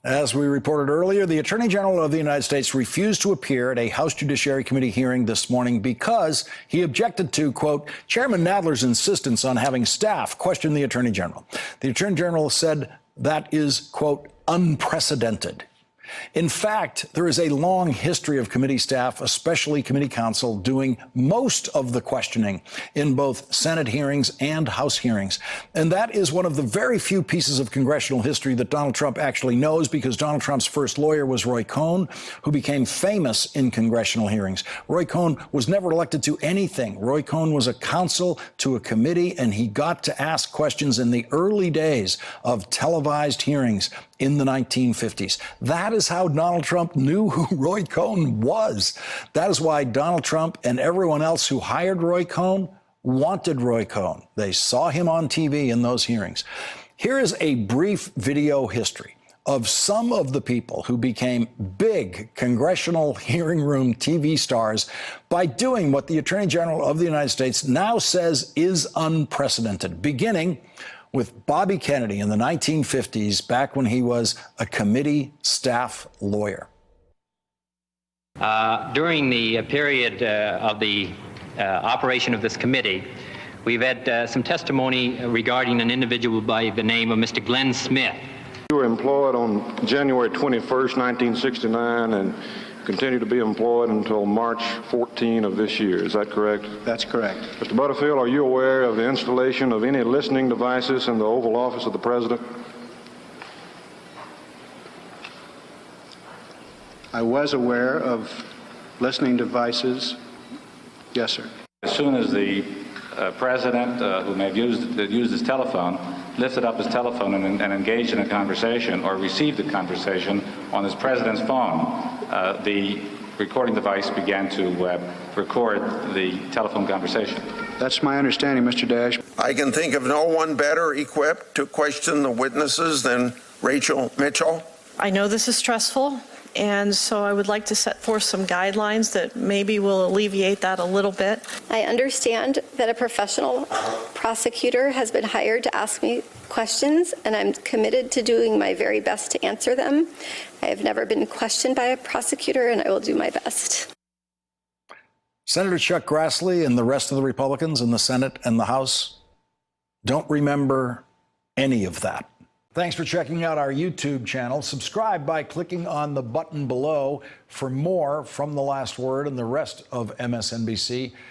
As we reported earlier, the Attorney General of the United States refused to appear at a House Judiciary Committee hearing this morning because he objected to, quote, Chairman Nadler's insistence on having staff question the Attorney General. The Attorney General said that is, quote, unprecedented. In fact, there is a long history of committee staff, especially committee counsel, doing most of the questioning in both Senate hearings and House hearings. And that is one of the very few pieces of congressional history that Donald Trump actually knows, because Donald Trump's first lawyer was Roy Cohn, who became famous in congressional hearings. Roy Cohn was never elected to anything. Roy Cohn was a counsel to a committee, and he got to ask questions in the early days of televised hearings in the 1950s. That is how Donald Trump knew who Roy Cohn was. That is why Donald Trump and everyone else who hired Roy Cohn wanted Roy Cohn. They saw him on TV in those hearings. Here is a brief video history of some of the people who became big congressional hearing room TV stars by doing what the Attorney General of the United States now says is unprecedented, beginning with Bobby Kennedy in the 1950s, back when he was a committee staff lawyer. During the period of the operation of this committee, we've had some testimony regarding an individual by the name of Mr. Glenn Smith. You were employed on January 21st, 1969, and continue to be employed until March 14 of this year. Is that correct? That's correct. Mr. Butterfield, are you aware of the installation of any listening devices in the Oval Office of the President? I was aware of listening devices. Yes, sir. As soon as the President, who may have used his telephone, lifted up his telephone and engaged in a conversation or received a conversation on his President's phone, the recording device began to record the telephone conversation. That's my understanding, Mr. Dash. I can think of no one better equipped to question the witnesses than Rachel Mitchell. I know this is stressful, and so I would like to set forth some guidelines that maybe will alleviate that a little bit. I understand that a professional prosecutor has been hired to ask me questions, and I'm committed to doing my very best to answer them. I have never been questioned by a prosecutor, and I will do my best. Senator Chuck Grassley and the rest of the Republicans in the Senate and the House don't remember any of that. Thanks for checking out our YouTube channel. Subscribe by clicking on the button below for more from The Last Word and the rest of MSNBC.